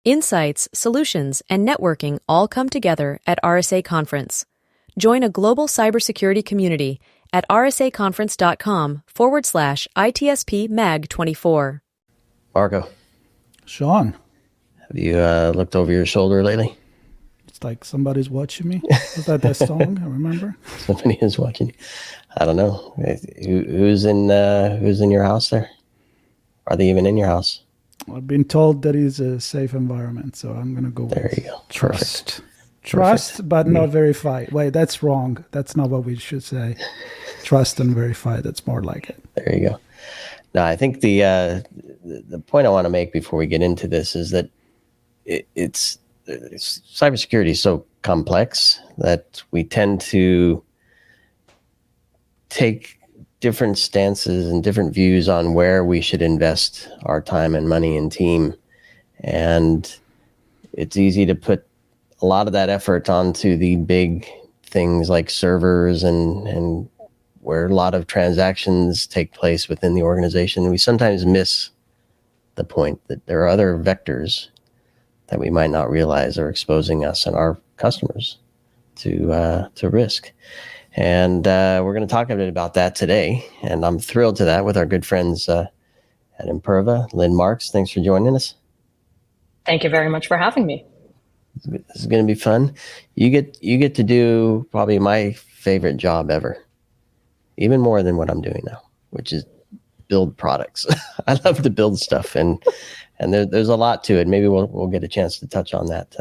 Insights, solutions, and networking all come together at RSA Conference. Join a global cybersecurity community at rsaconference.com/ITSP Mag 24. Marco, Sean, have you looked over your shoulder lately? it's like somebody's watching me. Was that song? I remember. Somebody is watching you. I don't know. Who's in your house there? Are they even in your house? I've been told that it's a safe environment, so I'm going to go There with you go. trust. Perfect. Trust, but not verify. Wait, that's wrong. That's not what we should say. Trust and verify. That's more like it. There you go. No, I think the point I want to make before we get into this is that it's cybersecurity is so complex that we tend to take different stances and different views on where we should invest our time and money and team. And it's easy to put a lot of that effort onto the big things like servers and where a lot of transactions take place within the organization. We sometimes miss the point that there are other vectors that we might not realize are exposing us and our customers to risk. And we're going to talk a bit about that today. And I'm thrilled to that with our good friends at Imperva. Lynn Marks, thanks for joining us. Thank you very much for having me. This is going to be fun. You get to do probably my favorite job ever, even more than what I'm doing now, which is build products. I love to build stuff, and there's a lot to it. Maybe we'll get a chance to touch on that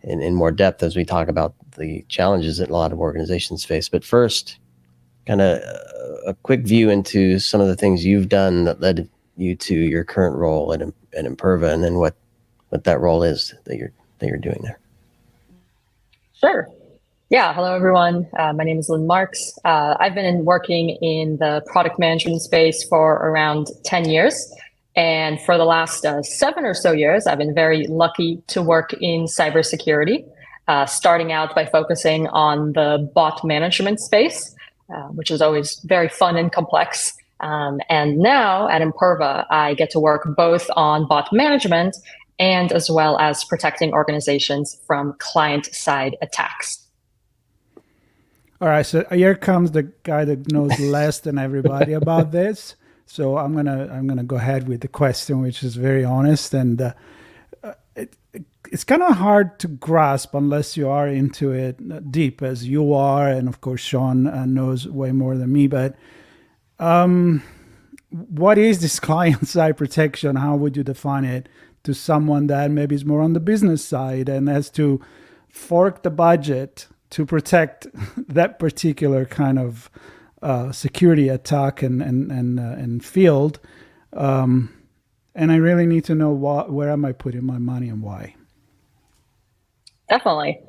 in more depth as we talk about the challenges that a lot of organizations face. But first, kind of a quick view into some of the things you've done that led you to your current role at Imperva, and then what that role is that you're doing there. Sure. Yeah. Hello, everyone. My name is Lynn Marks. I've been working in the product management space for around 10 years. And for the last 7 or so years, I've been very lucky to work in cybersecurity, starting out by focusing on the bot management space, which is always very fun and complex. And now at Imperva, I get to work both on bot management and as well as protecting organizations from client-side attacks. All right, so here comes the guy that knows less than everybody about this. So I'm gonna go ahead with the question, which is very honest, and it's kind of hard to grasp unless you are into it deep, as you are, and of course Sean knows way more than me. But what is this client-side protection? How would you define it to someone that maybe is more on the business side and has to fork the budget to protect that particular kind of security attack and field? And I really need to know where am I putting my money and why? Definitely.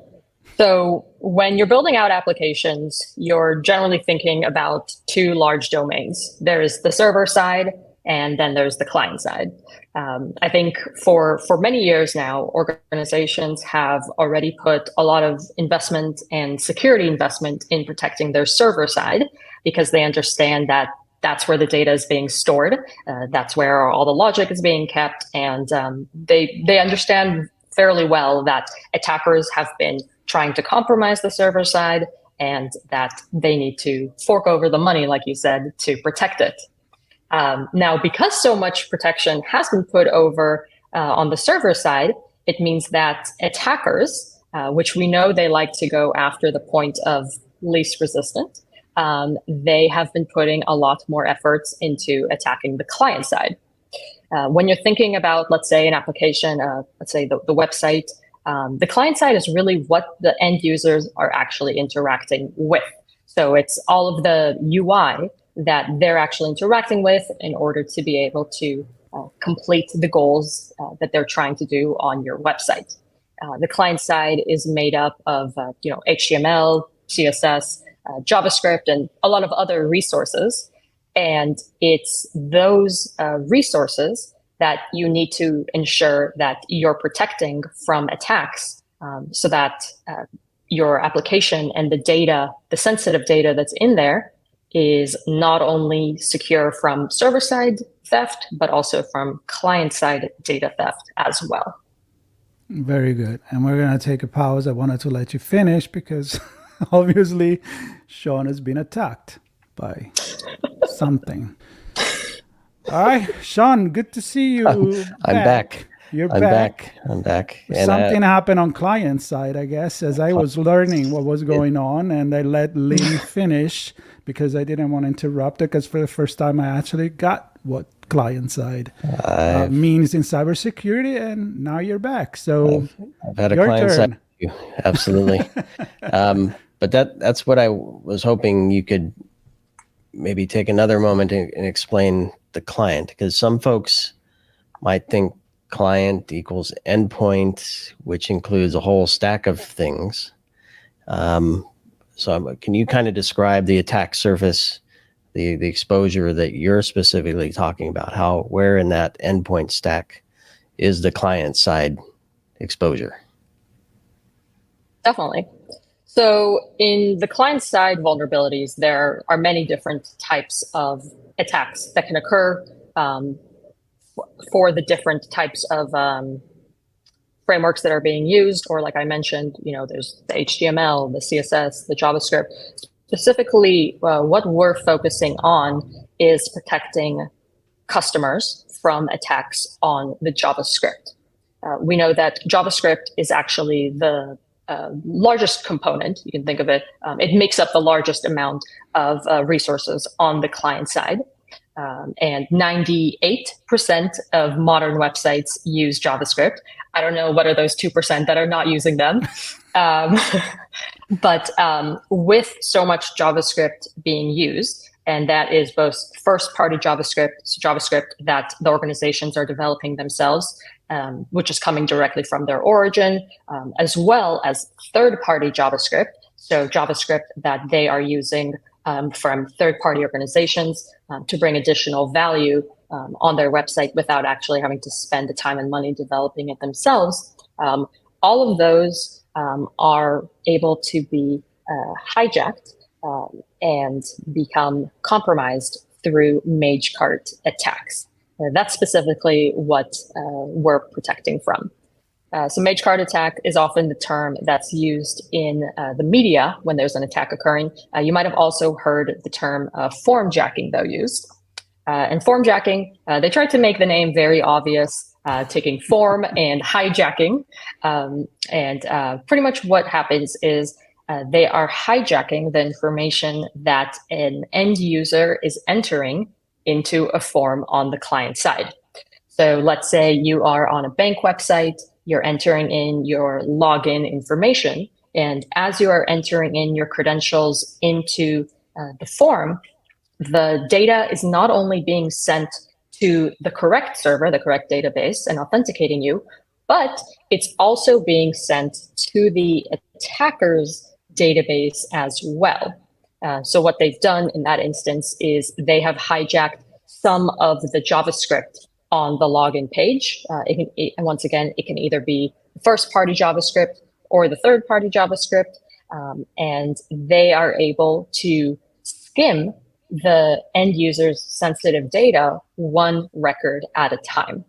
So when you're building out applications, you're generally thinking about 2 large domains. There's the server side, and then there's the client side. I think for many years now, organizations have already put a lot of investment and security investment in protecting their server side because they understand that that's where the data is being stored. That's where all the logic is being kept. And they understand fairly well that attackers have been trying to compromise the server side and that they need to fork over the money, like you said, to protect it. Now, because so much protection has been put over on the server side, it means that attackers, which we know they like to go after the point of least resistance, they have been putting a lot more efforts into attacking the client side. When you're thinking about, let's say, an application, let's say the website, the client side is really what the end users are actually interacting with. So it's all of the UI that they're actually interacting with in order to be able to complete the goals that they're trying to do on your website. The client side is made up of HTML, CSS, JavaScript, and a lot of other resources. And it's those resources that you need to ensure that you're protecting from attacks so that your application and the data, the sensitive data that's in there, is not only secure from server-side theft, but also from client-side data theft as well. Very good. And we're going to take a pause. I wanted to let you finish because obviously Sean has been attacked by something. All right, Sean, good to see you. I'm back. You're I'm back. I'm back. Something happened on client side, I guess, as I was learning what was going on, and I let Lynn finish because I didn't want to interrupt her, because for the first time I actually got what client side means in cybersecurity, and now you're back. So I've had a client side. Absolutely. But that's what I was hoping you could maybe take another moment and explain the client, because some folks might think client equals endpoint, which includes a whole stack of things. So can you kind of describe the attack surface, the exposure that you're specifically talking about? Where in that endpoint stack is the client side exposure? Definitely. So in the client side vulnerabilities, there are many different types of attacks that can occur for the different types of frameworks that are being used, or like I mentioned, there's the HTML, the CSS, the JavaScript. Specifically, what we're focusing on is protecting customers from attacks on the JavaScript. We know that JavaScript is actually the largest component. You can think of it. It makes up the largest amount of resources on the client side. And 98% of modern websites use JavaScript. I don't know what are those 2% that are not using them. But with so much JavaScript being used, and that is both first-party JavaScript that the organizations are developing themselves, which is coming directly from their origin, as well as third-party JavaScript, so JavaScript that they are using from third-party organizations to bring additional value on their website without actually having to spend the time and money developing it themselves. All of those are able to be hijacked and become compromised through mage cart attacks. That's specifically what we're protecting from. So mage cart attack is often the term that's used in the media when there's an attack occurring. You might have also heard the term form jacking, though, used. And form jacking, they tried to make the name very obvious, taking form and hijacking. And pretty much what happens is they are hijacking the information that an end user is entering into a form on the client side. So let's say you are on a bank website, you're entering in your login information, and as you are entering in your credentials into the form, the data is not only being sent to the correct server, the correct database, and authenticating you, but it's also being sent to the attacker's database as well. So what they've done in that instance is they have hijacked some of the JavaScript on the login page. And once again, it can either be first-party JavaScript or the third-party JavaScript, and they are able to skim the end user's sensitive data one record at a time.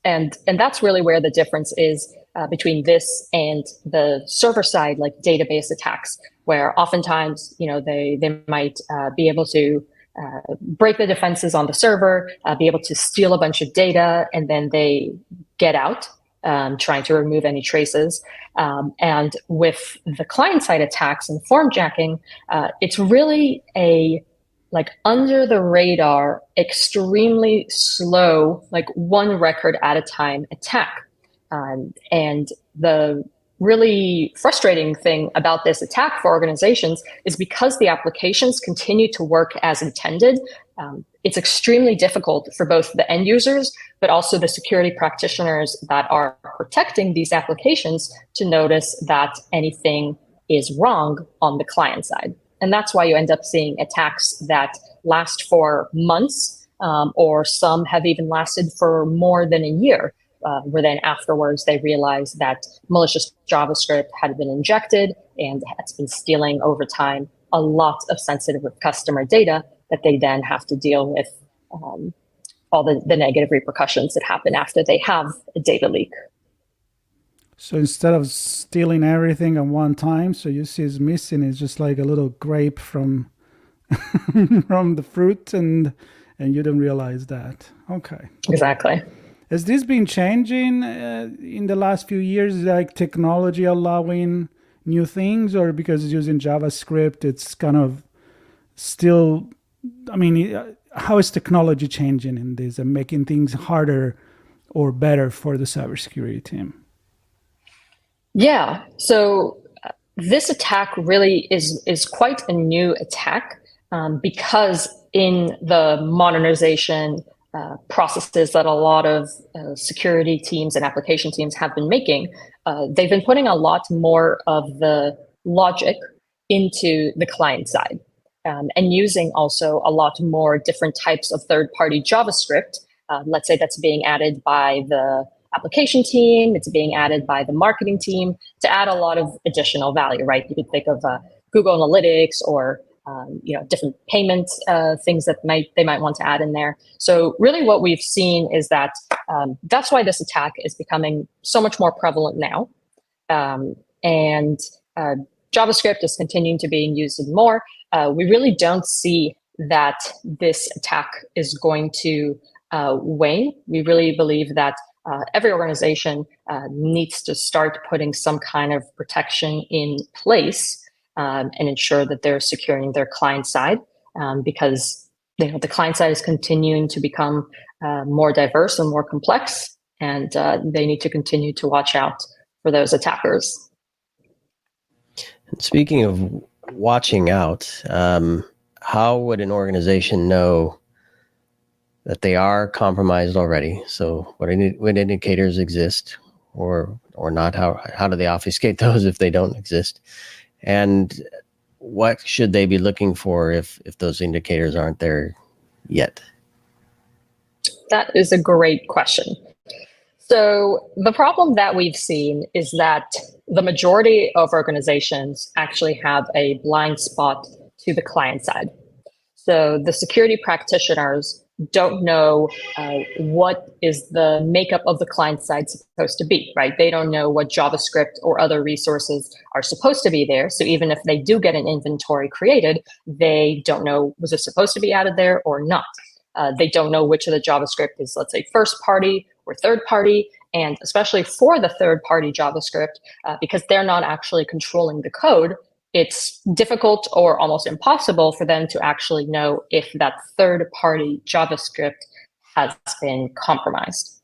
And that's really where the difference is between this and the server side, like database attacks, where oftentimes, they might be able to break the defenses on the server, be able to steal a bunch of data, and then they get out, trying to remove any traces. And with the client-side attacks and form jacking, it's really a under the radar, extremely slow, one record at a time attack. And the really frustrating thing about this attack for organizations is because the applications continue to work as intended, it's extremely difficult for both the end users, but also the security practitioners that are protecting these applications to notice that anything is wrong on the client side. And that's why you end up seeing attacks that last for months, or some have even lasted for more than a year, where then afterwards they realize that malicious JavaScript had been injected and has been stealing over time a lot of sensitive customer data that they then have to deal with all the negative repercussions that happen after they have a data leak. So instead of stealing everything at one time, so you see it's missing, it's just like a little grape from from the fruit, and you don't realize that. Okay. Exactly. Has this been changing in the last few years, like technology allowing new things, or because it's using JavaScript, it's kind of still, I mean, how is technology changing in this and making things harder or better for the cybersecurity team? Yeah. So this attack really is quite a new attack because in the modernization processes that a lot of security teams and application teams have been making, they've been putting a lot more of the logic into the client side and using also a lot more different types of third-party JavaScript. Let's say that's being added by the application team, it's being added by the marketing team to add a lot of additional value, right? You could think of Google Analytics or different payment things that they might want to add in there. So really what we've seen is that that's why this attack is becoming so much more prevalent now. And JavaScript is continuing to be used more. We really don't see that this attack is going to wane. We really believe that every organization needs to start putting some kind of protection in place and ensure that they're securing their client side because the client side is continuing to become more diverse and more complex, and they need to continue to watch out for those attackers. And speaking of watching out, how would an organization know that they are compromised already? So what indicators exist or not? How do they obfuscate those if they don't exist? And what should they be looking for if those indicators aren't there yet? That is a great question. So the problem that we've seen is that the majority of organizations actually have a blind spot to the client side. So the security practitioners don't know what is the makeup of the client side supposed to be, right? They don't know what JavaScript or other resources are supposed to be there. So even if they do get an inventory created, they don't know, was it supposed to be added there or not? They don't know which of the JavaScript is, let's say, first party or third party. And especially for the third party JavaScript, because they're not actually controlling the code, it's difficult or almost impossible for them to actually know if that third-party JavaScript has been compromised.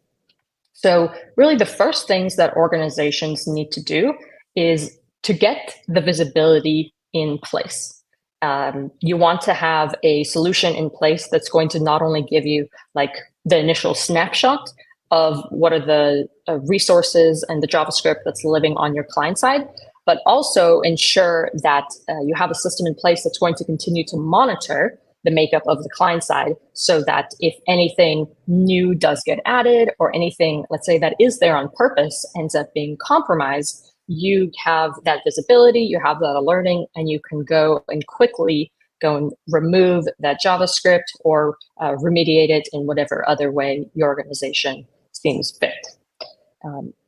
So really the first things that organizations need to do is to get the visibility in place. You want to have a solution in place that's going to not only give you like the initial snapshot of what are the resources and the JavaScript that's living on your client side, but also ensure that you have a system in place that's going to continue to monitor the makeup of the client side so that if anything new does get added or anything, let's say, that is there on purpose ends up being compromised, you have that visibility, you have that alerting, and you can go and quickly go and remove that JavaScript or remediate it in whatever other way your organization seems fit.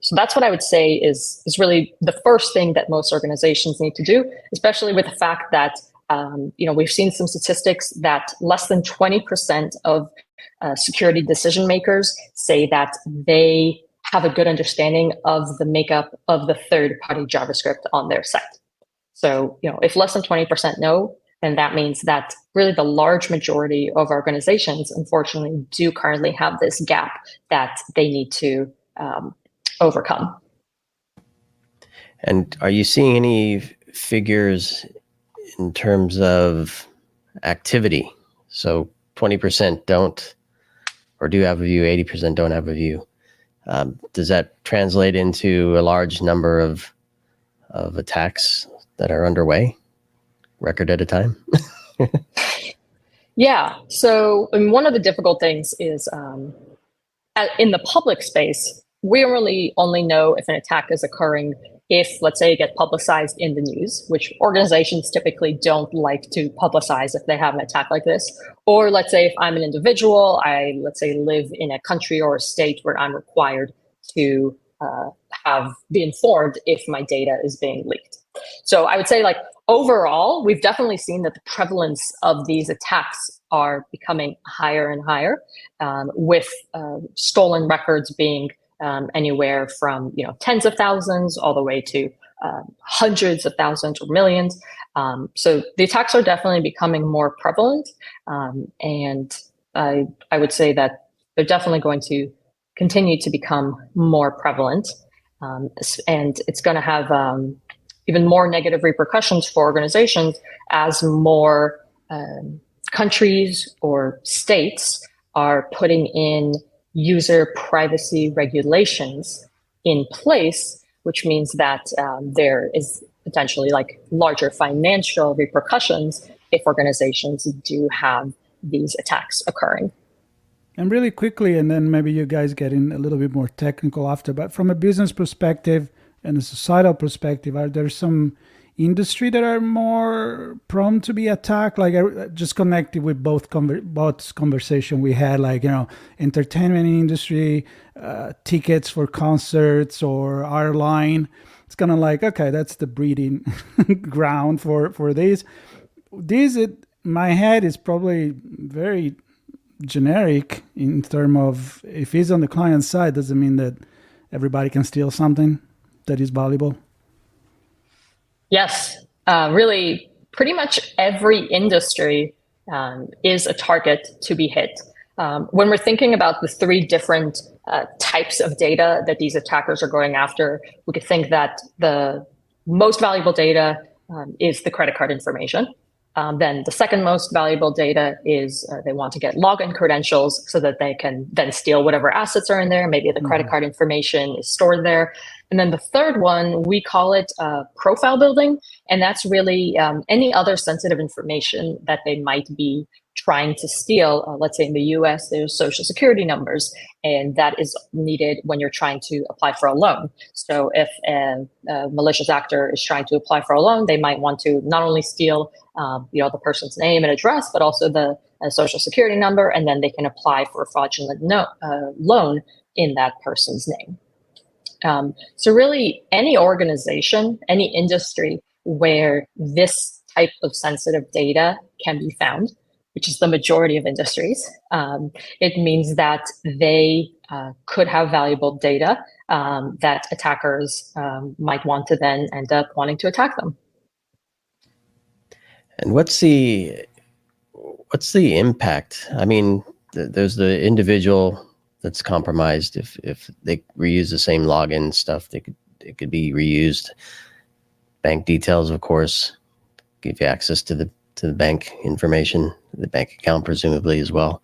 So that's what I would say is really the first thing that most organizations need to do, especially with the fact that we've seen some statistics that less than 20% of security decision makers say that they have a good understanding of the makeup of the third-party JavaScript on their site. So if less than 20% know, then that means that really the large majority of organizations, unfortunately, do currently have this gap that they need to overcome. And are you seeing any figures in terms of activity? So 20% don't or do have a view, 80% don't have a view. Does that translate into a large number of attacks that are underway, record at a time? Yeah. So one of the difficult things is in the public space, we really only know if an attack is occurring if, let's say, it gets publicized in the news, which organizations typically don't like to publicize if they have an attack like this. Or let's say if I'm an individual, let's say live in a country or a state where I'm required to be informed if my data is being leaked. So I would say, like, overall, we've definitely seen that the prevalence of these attacks are becoming higher and higher, with stolen records being anywhere from tens of thousands all the way to hundreds of thousands or millions. So the attacks are definitely becoming more prevalent, and I would say that they're definitely going to continue to become more prevalent, and it's going to have even more negative repercussions for organizations as more countries or states are putting in user privacy regulations in place, which means that there is potentially like larger financial repercussions if organizations do have these attacks occurring. And really quickly, and then maybe you guys get in a little bit more technical after, but from a business perspective and a societal perspective, are there some industry that are more prone to be attacked? Like, I just connected with both conversation we had, like, entertainment industry, tickets for concerts or airline. It's kind of like, okay, that's the breeding ground for this. My head is probably very generic in terms of, if he's on the client side, doesn't mean that everybody can steal something that is valuable. Yes, really, pretty much every industry is a target to be hit. When we're thinking about the three different types of data that these attackers are going after, we could think that the most valuable data is the credit card information. Then the second most valuable data is they want to get login credentials so that they can then steal whatever assets are in there. Maybe the credit card information is stored there. And then the third one, we call it profile building. And that's really any other sensitive information that they might be trying to steal. Let's say in the US, there's social security numbers, and that is needed when you're trying to apply for a loan. So if a malicious actor is trying to apply for a loan, they might want to not only steal the person's name and address, but also the social security number, and then they can apply for a fraudulent loan in that person's name. So really, any organization, any industry where this type of sensitive data can be found, which is the majority of industries, it means that they could have valuable data that attackers might want to then end up wanting to attack them. And what's the impact? I mean, there's the individual that's compromised. If they reuse the same login stuff, it could be reused. Bank details, of course, give you access to the bank information, the bank account presumably as well,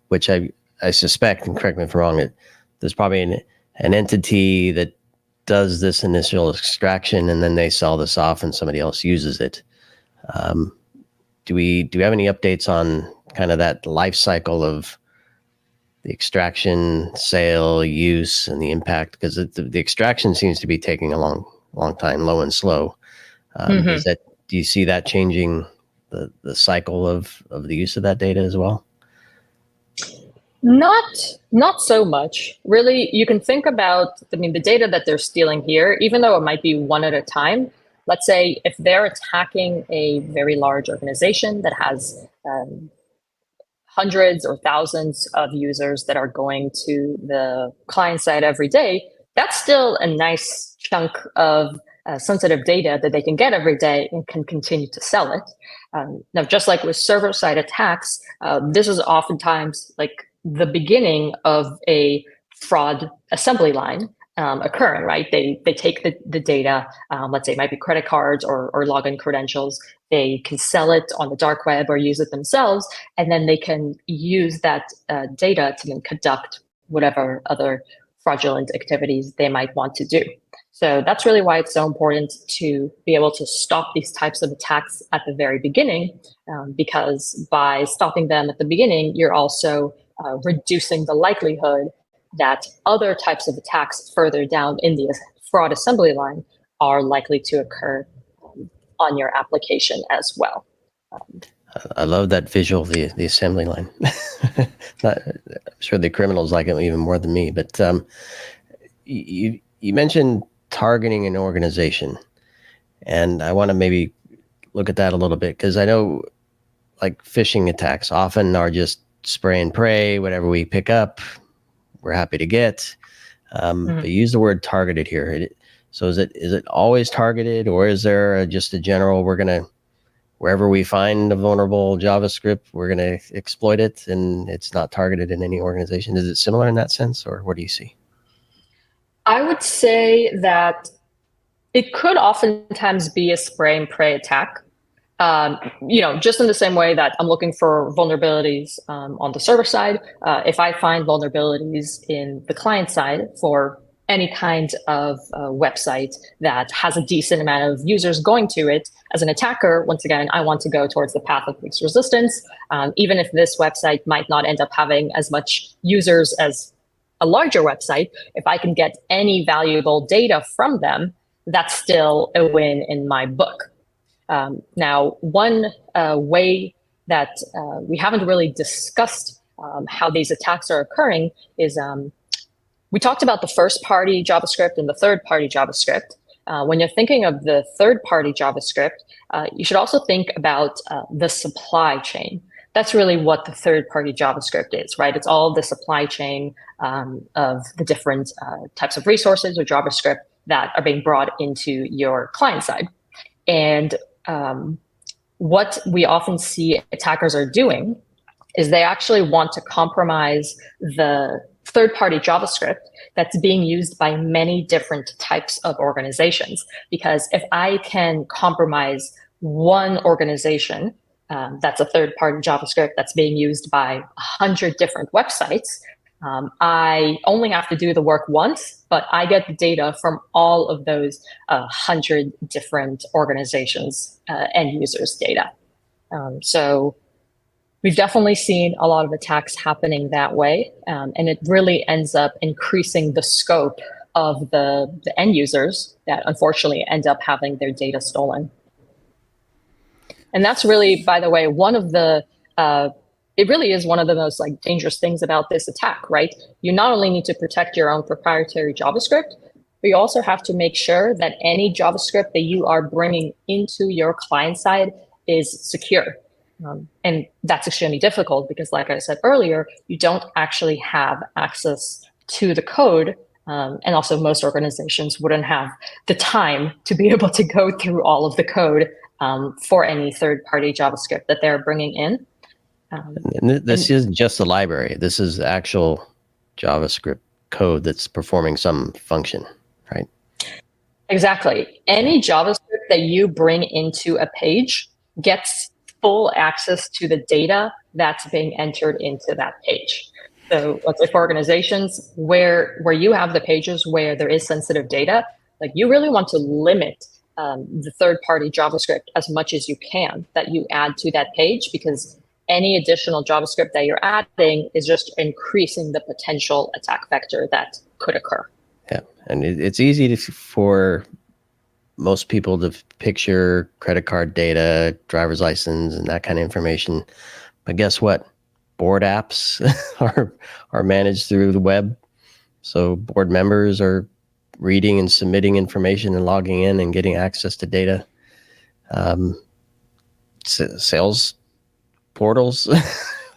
which I suspect, and correct me if I'm wrong, that there's probably an entity that does this initial extraction and then they sell this off and somebody else uses it. Do we have any updates on kind of that life cycle of the extraction, sale, use, and the impact? Because the extraction seems to be taking a long time, low and slow. Do you see that changing the cycle of the use of that data as well? Not so much. Really, you can think about, the data that they're stealing here, even though it might be one at a time. Let's say if they're attacking a very large organization that has hundreds or thousands of users that are going to the client side every day, that's still a nice chunk of sensitive data that they can get every day and can continue to sell it. Now, just like with server-side attacks, this is oftentimes like the beginning of a fraud assembly line occurring, right? They take the data, let's say it might be credit cards or login credentials. They can sell it on the dark web or use it themselves, and then they can use that data to then conduct whatever other fraudulent activities they might want to do. So that's really why it's so important to be able to stop these types of attacks at the very beginning, because by stopping them at the beginning, you're also reducing the likelihood that other types of attacks further down in the fraud assembly line are likely to occur on your application as well. I love that visual, the assembly line. I'm sure the criminals like it even more than me, but you you mentioned targeting an organization, and I want to maybe look at that a little bit, because I know like phishing attacks often are just spray and pray, whatever we pick up, we're happy to get. But you use the word targeted here. So is it always targeted, or is there just a general, wherever we find a vulnerable JavaScript, we're going to exploit it, and it's not targeted in any organization? Is it similar in that sense, or what do you see? I would say that it could oftentimes be a spray and pray attack. Just in the same way that I'm looking for vulnerabilities on the server side. If I find vulnerabilities in the client side for any kind of website that has a decent amount of users going to it, as an attacker, once again, I want to go towards the path of least resistance. Even if this website might not end up having as much users as a larger website, if I can get any valuable data from them, that's still a win in my book. Now, one way that we haven't really discussed how these attacks are occurring is we talked about the first-party JavaScript and the third-party JavaScript. When you're thinking of the third-party JavaScript, you should also think about the supply chain. That's really what the third-party JavaScript is, right? It's all the supply chain of the different types of resources or JavaScript that are being brought into your client side. And what we often see attackers are doing is they actually want to compromise the third-party JavaScript that's being used by many different types of organizations. Because if I can compromise one organization that's a third-party JavaScript that's being used by 100 different websites, I only have to do the work once, but I get the data from all of those 100 different organizations and users' data. So we've definitely seen a lot of attacks happening that way, and it really ends up increasing the scope of the end users that unfortunately end up having their data stolen. And that's really, by the way, one of the it really is one of the most dangerous things about this attack, right? You not only need to protect your own proprietary JavaScript, but you also have to make sure that any JavaScript that you are bringing into your client side is secure. And that's extremely difficult because, like I said earlier, you don't actually have access to the code. And also most organizations wouldn't have the time to be able to go through all of the code for any third-party JavaScript that they're bringing in. And this isn't just the library. This is actual JavaScript code that's performing some function, right? Exactly. Any JavaScript that you bring into a page gets full access to the data that's being entered into that page. So let's say for organizations where you have the pages where there is sensitive data, you really want to limit the third-party JavaScript as much as you can that you add to that page, because any additional JavaScript that you're adding is just increasing the potential attack vector that could occur. Yeah, and it's easy for most people to picture credit card data, driver's license, and that kind of information. But guess what? Board apps are managed through the web. So board members are reading and submitting information and logging in and getting access to data. Sales portals,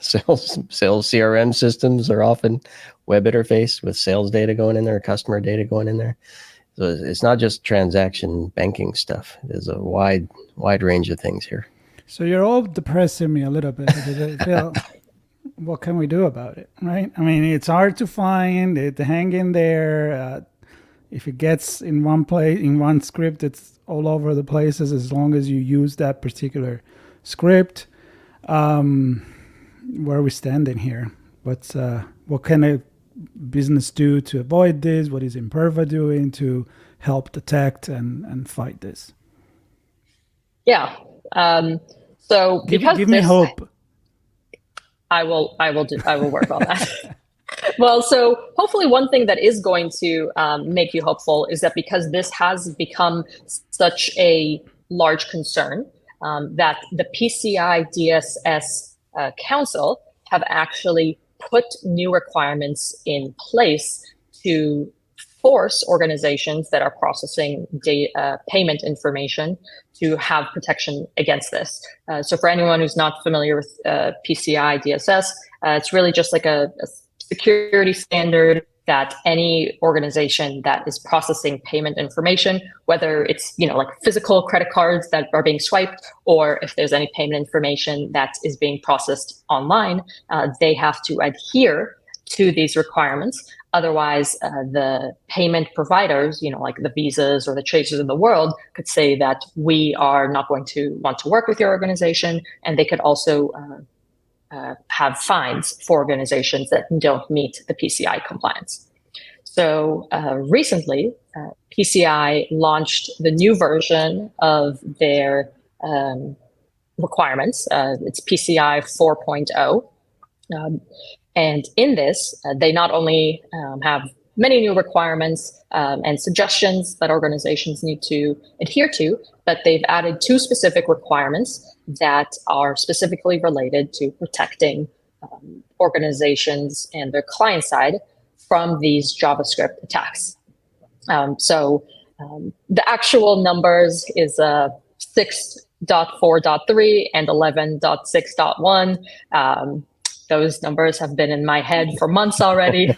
sales CRM systems are often web interface with sales data going in there, customer data going in there. So it's not just transaction banking stuff. There's a wide range of things here. So you're all depressing me a little bit. I feel, what can we do about it, right? I mean, it's hard to find it, hang in there. If it gets in one place, in one script, it's all over the places as long as you use that particular script. Where are we standing here? What can a business do to avoid this? What is Imperva doing to help detect and fight this? Yeah. So give me hope. I will work on that. Well, so hopefully one thing that is going to make you hopeful is that because this has become such a large concern, that the PCI DSS Council have actually put new requirements in place to force organizations that are processing payment information to have protection against this. So for anyone who's not familiar with PCI DSS, it's really just like a security standard that any organization that is processing payment information, whether it's like physical credit cards that are being swiped, or if there's any payment information that is being processed online, they have to adhere to these requirements. Otherwise, the payment providers, like the Visas or the Chasers of the world, could say that we are not going to want to work with your organization, and they could also have fines for organizations that don't meet the PCI compliance. So recently, PCI launched the new version of their requirements. It's PCI 4.0. And in this, they not only have many new requirements and suggestions that organizations need to adhere to, but they've added 2 specific requirements that are specifically related to protecting organizations and their client side from these JavaScript attacks. So the actual numbers is 6.4.3 and 11.6.1. Those numbers have been in my head for months already.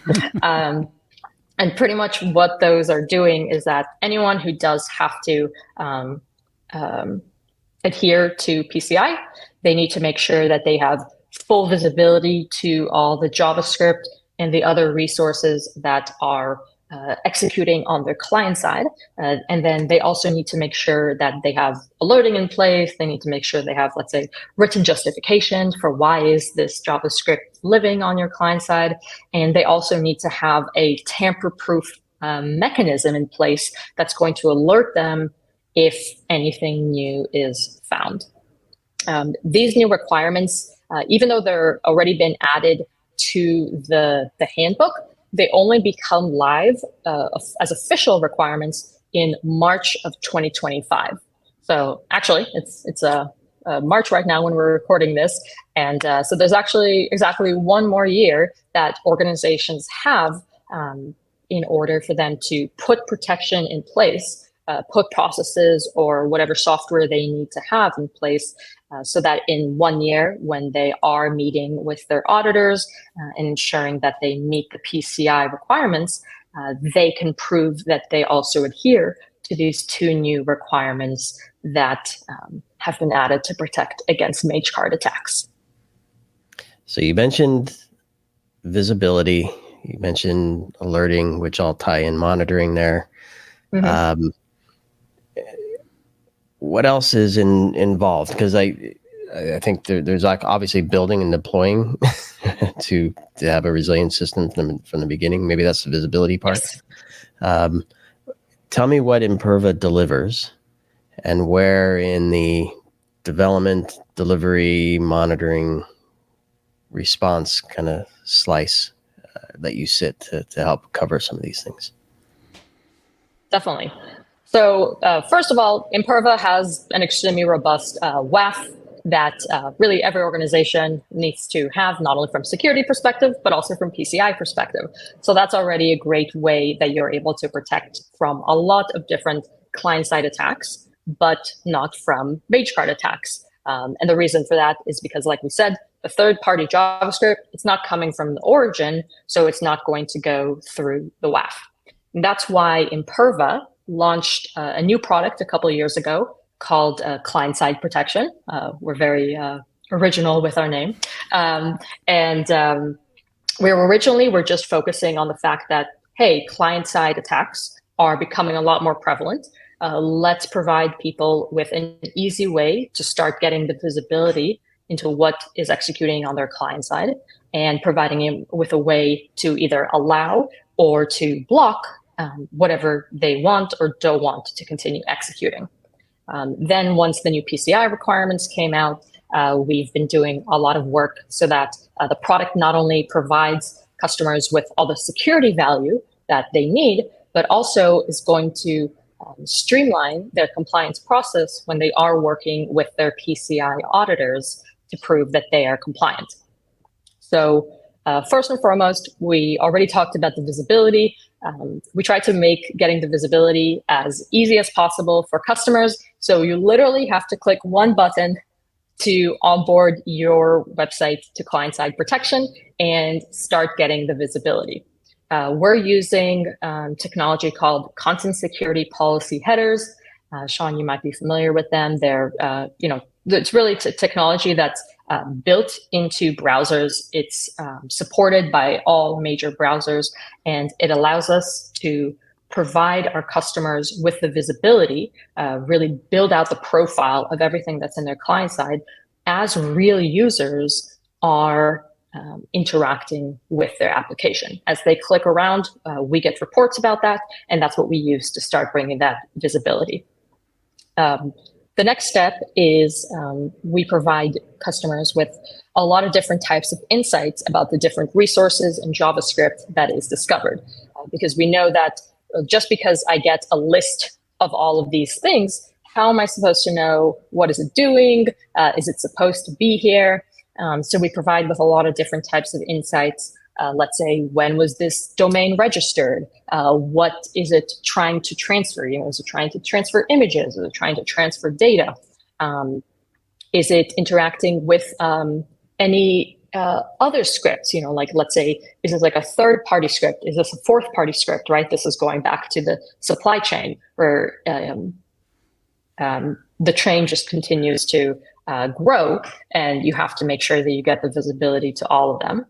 And pretty much what those are doing is that anyone who does have to adhere to PCI, they need to make sure that they have full visibility to all the JavaScript and the other resources that are executing on their client side. And then they also need to make sure that they have alerting in place. They need to make sure they have, let's say, written justification for why is this JavaScript living on your client side. And they also need to have a tamper-proof mechanism in place that's going to alert them if anything new is found. These new requirements, even though they're already been added to the handbook, they only become live as official requirements in March of 2025. So actually, it's March right now when we're recording this. And so there's actually exactly 1 more year that organizations have in order for them to put protection in place, put processes or whatever software they need to have in place so that in 1 year, when they are meeting with their auditors and ensuring that they meet the PCI requirements, they can prove that they also adhere to these 2 new requirements that have been added to protect against mage card attacks. So you mentioned visibility, you mentioned alerting, which I'll tie in monitoring there. Mm-hmm. What else is involved? Because I think there's like obviously building and deploying to have a resilient system from the beginning. Maybe that's the visibility part. Yes. Tell me what Imperva delivers and where in the development, delivery, monitoring, response kind of slice that you sit to help cover some of these things. Definitely. So first of all, Imperva has an extremely robust WAF that really every organization needs to have, not only from security perspective, but also from PCI perspective. So that's already a great way that you're able to protect from a lot of different client-side attacks, but not from mage card attacks. And the reason for that is because, like we said, the third-party JavaScript, it's not coming from the origin, so it's not going to go through the WAF. And that's why Imperva launched a new product a couple of years ago called client-side protection. We're very original with our name. We were just focusing on the fact that, hey, client-side attacks are becoming a lot more prevalent. Let's provide people with an easy way to start getting the visibility into what is executing on their client side and providing them with a way to either allow or to block whatever they want or don't want to continue executing. Then once the new PCI requirements came out, we've been doing a lot of work so that the product not only provides customers with all the security value that they need, but also is going to streamline their compliance process when they are working with their PCI auditors to prove that they are compliant. So first and foremost, we already talked about the visibility. We try to make getting the visibility as easy as possible for customers. So you literally have to click one button to onboard your website to client-side protection and start getting the visibility. We're using technology called content security policy headers. Sean, you might be familiar with them. They're, it's really technology that's built into browsers. It's supported by all major browsers, and it allows us to provide our customers with the visibility, really build out the profile of everything that's in their client side as real users are interacting with their application. As they click around, we get reports about that, and that's what we use to start bringing that visibility. The next step is we provide customers with a lot of different types of insights about the different resources and JavaScript that is discovered. Because we know that just because I get a list of all of these things, how am I supposed to know what is it doing? Is it supposed to be here? So we provide with a lot of different types of insights. Let's say, when was this domain registered? What is it trying to transfer? Is it trying to transfer images? Is it trying to transfer data? Is it interacting with any other scripts? Like, let's say, is this like a third-party script? Is this a fourth-party script, right? This is going back to the supply chain, where the train just continues to grow, and you have to make sure that you get the visibility to all of them.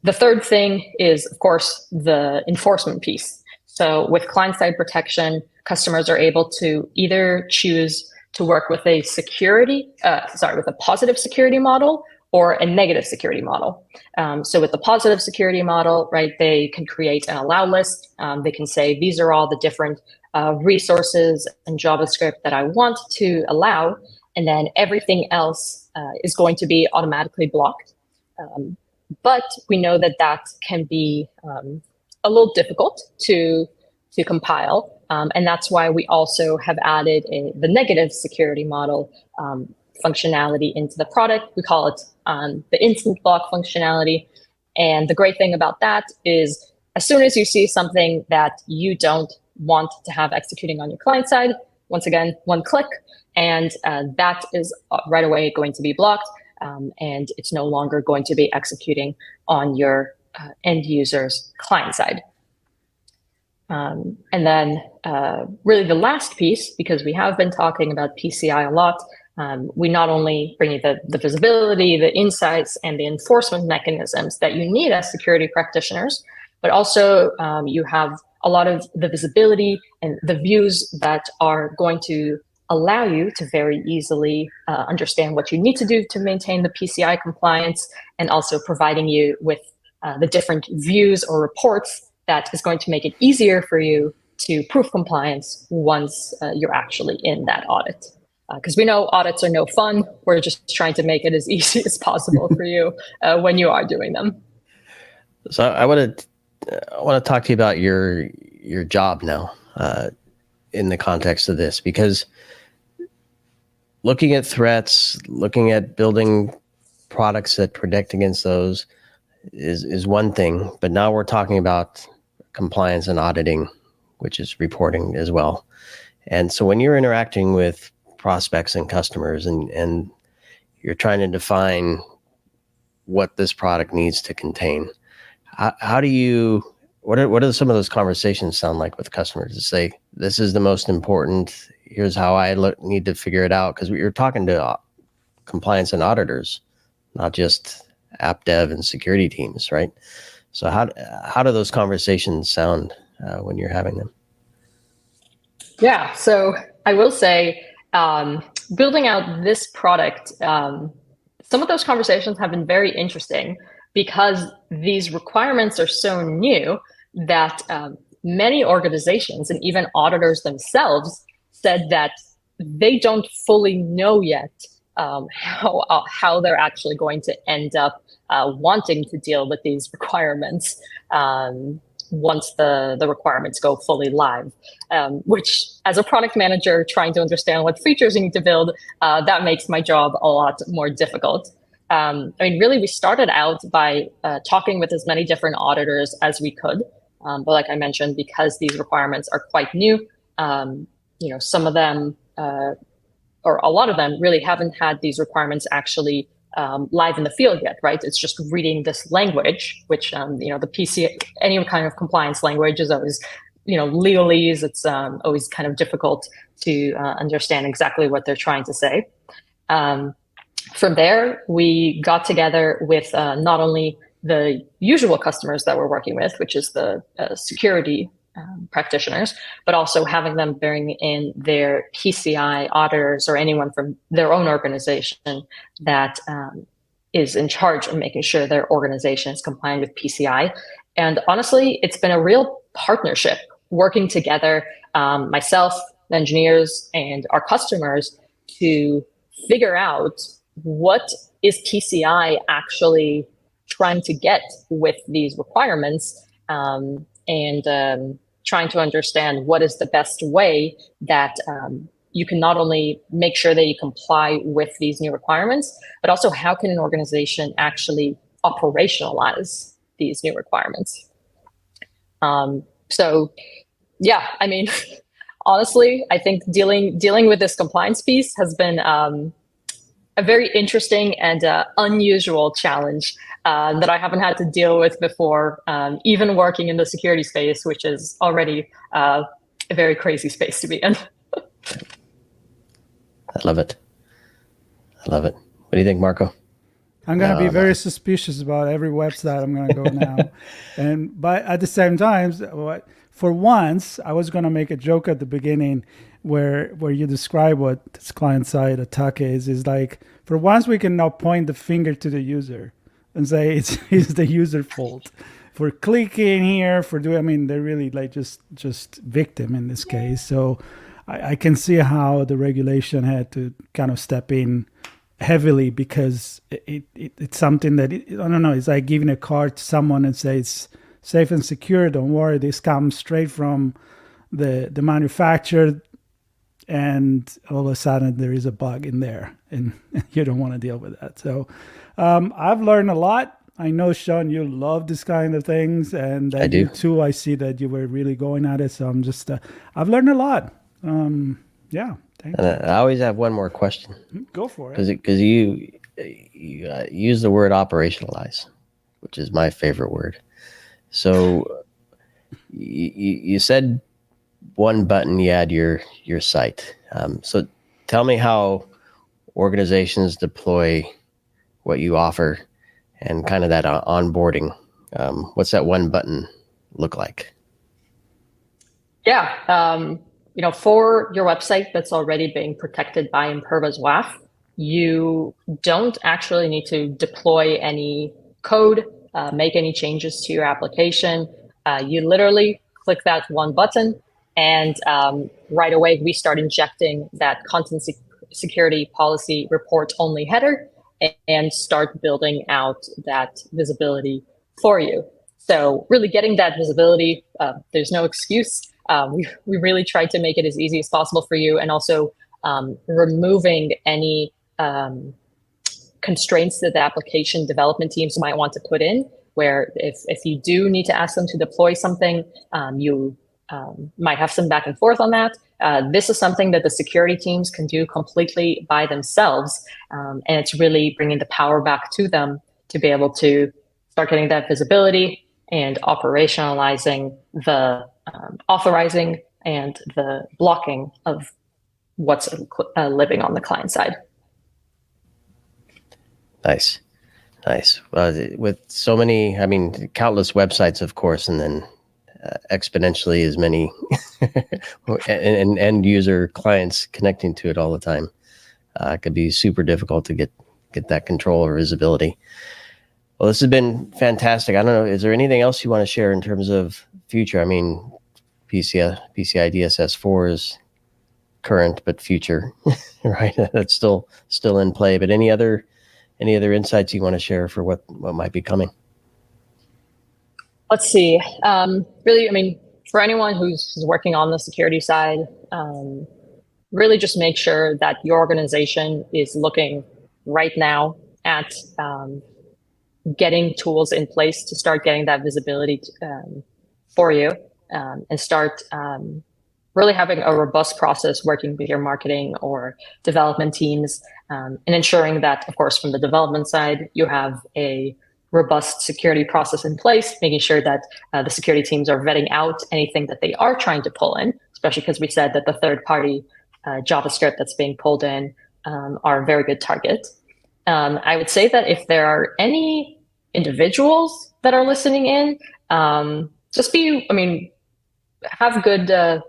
The third thing is, of course, the enforcement piece. So with client-side protection, customers are able to either choose to work with a with a positive security model or a negative security model. So with the positive security model, right, they can create an allow list. They can say, these are all the different resources and JavaScript that I want to allow, and then everything else is going to be automatically blocked. But we know that that can be a little difficult to compile. And that's why we also have added the negative security model functionality into the product. We call it the instant block functionality. And the great thing about that is, as soon as you see something that you don't want to have executing on your client side, once again, one click, and that is right away going to be blocked. And it's no longer going to be executing on your end user's client side. And then really the last piece, because we have been talking about PCI a lot, we not only bring you the visibility, the insights, and the enforcement mechanisms that you need as security practitioners, but also you have a lot of the visibility and the views that are going to allow you to very easily understand what you need to do to maintain the PCI compliance, and also providing you with the different views or reports that is going to make it easier for you to prove compliance once you're actually in that audit. Because we know audits are no fun. We're just trying to make it as easy as possible for you when you are doing them. So I want to talk to you about your job now in the context of this, because looking at threats, looking at building products that protect against those is one thing, but now we're talking about compliance and auditing, which is reporting as well. And so when you're interacting with prospects and customers and you're trying to define what this product needs to contain, how do you, what are some of those conversations sound like with customers to say, this is the most important, here's how I need to figure it out? Because you're talking to compliance and auditors, not just app dev and security teams, right? So how do those conversations sound when you're having them? Yeah, so I will say, building out this product, some of those conversations have been very interesting, because these requirements are so new that many organizations and even auditors themselves said that they don't fully know yet how they're actually going to end up wanting to deal with these requirements once the requirements go fully live, which, as a product manager trying to understand what features you need to build, that makes my job a lot more difficult. Really, we started out by talking with as many different auditors as we could. But like I mentioned, because these requirements are quite new, some of them, or a lot of them, really haven't had these requirements actually live in the field yet, right? It's just reading this language, which, the PC, any kind of compliance language is always, legalese. It's always kind of difficult to understand exactly what they're trying to say. From there, we got together with not only the usual customers that we're working with, which is the security practitioners, but also having them bring in their PCI auditors or anyone from their own organization that is in charge of making sure their organization is compliant with PCI. And honestly, it's been a real partnership working together, myself, the engineers, and our customers to figure out what is PCI actually trying to get with these requirements, and trying to understand what is the best way that you can not only make sure that you comply with these new requirements, but also how can an organization actually operationalize these new requirements. Honestly, I think dealing with this compliance piece has been a very interesting and unusual challenge that I haven't had to deal with before, even working in the security space, which is already a very crazy space to be in. I love it. What do you think, Marco? I'm going to be very suspicious about every website I'm going to go now. But at the same time, for once, I was going to make a joke at the beginning where you describe what this client-side attack is like, for once we can now point the finger to the user and say it's the user fault for clicking here, for doing, they're really like just victim in this case. So I can see how the regulation had to kind of step in heavily, because it's something that, I don't know, it's like giving a card to someone and say it's safe and secure, don't worry, this comes straight from the manufacturer, and all of a sudden there is a bug in there and you don't want to deal with that. So I've learned a lot. I know, Sean, you love this kind of things, and I do. You too. I see that you were really going at it, so I'm just I've learned a lot. Yeah, thank you. I always have one more question. Go for it. Because you use the word operationalize, which is my favorite word. So you said one button you add your site. So tell me how organizations deploy what you offer and kind of that onboarding. What's that one button look like? Yeah. For your website that's already being protected by Imperva's WAF, you don't actually need to deploy any code, make any changes to your application. You literally click that one button, and right away we start injecting that content security policy report only header and start building out that visibility for you. So really getting that visibility, there's no excuse. We really tried to make it as easy as possible for you, and also removing any constraints that the application development teams might want to put in, where if you do need to ask them to deploy something, you might have some back and forth on that. This is something that the security teams can do completely by themselves, and it's really bringing the power back to them to be able to start getting that visibility and operationalizing the authorizing and the blocking of what's living on the client side. Nice. With so many, countless websites, of course, and then exponentially as many and end user clients connecting to it all the time, it could be super difficult to get that control or visibility. Well, this has been fantastic. I don't know, is there anything else you want to share in terms of future? PCI DSS4 is current, but future, right? That's still in play. But any other insights you want to share for what might be coming? Let's see. Really, for anyone who's working on the security side, really just make sure that your organization is looking right now at getting tools in place to start getting that visibility for you, and start really having a robust process working with your marketing or development teams, and ensuring that, of course, from the development side, you have a robust security process in place, making sure that the security teams are vetting out anything that they are trying to pull in, especially because we said that the third-party JavaScript that's being pulled in are a very good target. I would say that if there are any individuals that are listening in, have good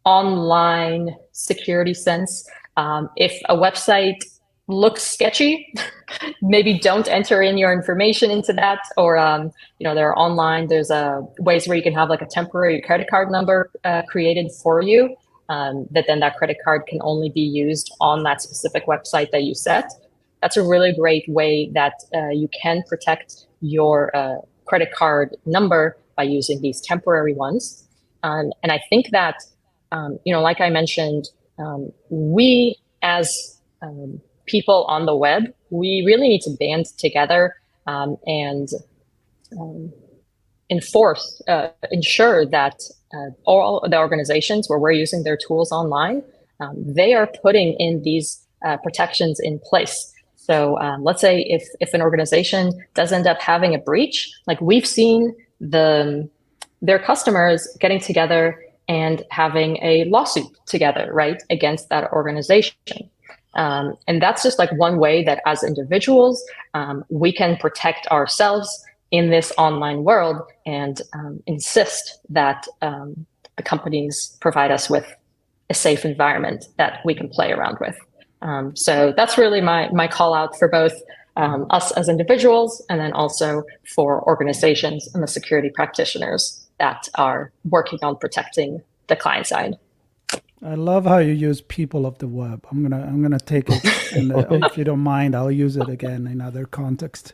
online security sense. If a website looks sketchy, maybe don't enter in your information into that. Or there are online. There's ways where you can have like a temporary credit card number created for you. That credit card can only be used on that specific website that you set. That's a really great way that you can protect your credit card number by using these temporary ones. And I think that, like I mentioned, we as people on the web, we really need to band together and ensure that all the organizations where we're using their tools online, they are putting in these protections in place. So let's say if an organization does end up having a breach, like we've seen their customers getting together and having a lawsuit together, right, against that organization. And that's just like one way that as individuals, we can protect ourselves in this online world and insist that the companies provide us with a safe environment that we can play around with. So that's really my call out for both us as individuals and then also for organizations and the security practitioners that are working on protecting the client side. I love how you use people of the web. I'm gonna take it, and if you don't mind, I'll use it again in other context.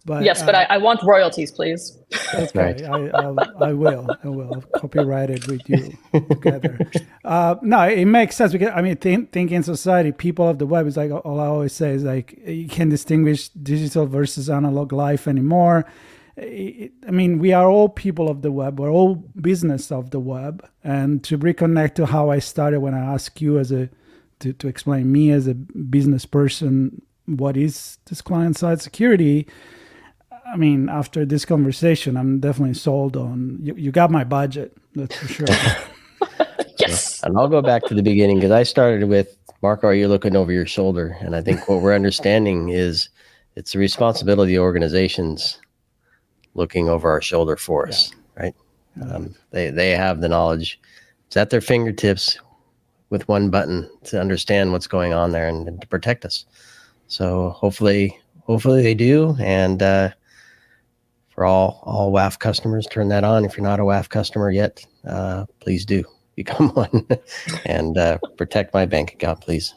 But yes, but I want royalties, please. That's right. I will. I'll copyright it with you together. No, it makes sense because think in society, people of the web is like all I always say is like you can't distinguish digital versus analog life anymore. We are all people of the web. We're all business of the web. And to reconnect to how I started when I asked you to explain me as a business person, what is this client-side security? After this conversation, I'm definitely sold on you got my budget. That's for sure. Yes. And I'll go back to the beginning because I started with, Marco, are you looking over your shoulder? And I think what we're understanding is it's the responsibility of organizations looking over our shoulder for us, right? They have the knowledge. It's at their fingertips with one button to understand what's going on there and to protect us. So hopefully they do. And for all WAF customers, turn that on. If you're not a WAF customer yet, please do become one and protect my bank account, please.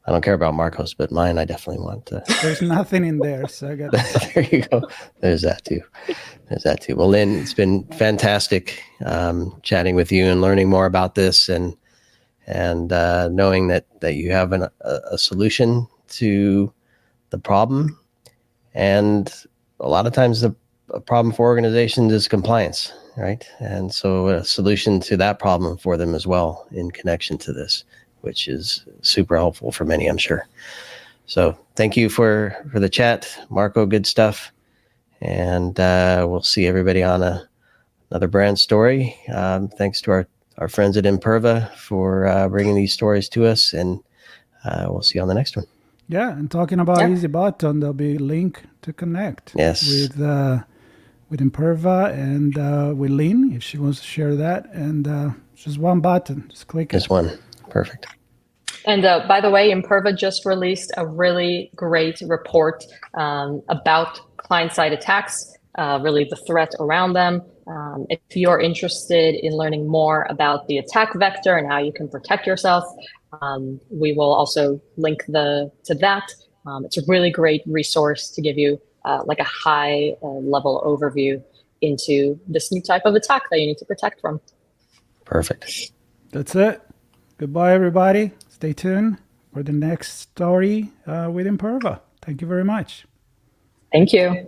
I don't care about Marcos, but mine, I definitely want to. There's nothing in there, so I got There you go. There's that too. Well, Lynn, it's been fantastic chatting with you and learning more about this and knowing that you have a solution to the problem. And a lot of times a problem for organizations is compliance, right? And so a solution to that problem for them as well in connection to this, which is super helpful for many, I'm sure. So thank you for the chat, Marco. Good stuff. And we'll see everybody on another brand story. Thanks to our friends at Imperva for bringing these stories to us. And we'll see you on the next one. Yeah, and talking about Easy Button, there'll be a link to connect with Imperva and with Lynn, if she wants to share that. And just one button, just click it. Just one. Perfect. And by the way, Imperva just released a really great report about client-side attacks, really the threat around them. If you're interested in learning more about the attack vector and how you can protect yourself, we will also link to that. It's a really great resource to give you like a high level overview into this new type of attack that you need to protect from. Perfect. That's it. Goodbye, everybody. Stay tuned for the next story with Imperva. Thank you very much. Thank you.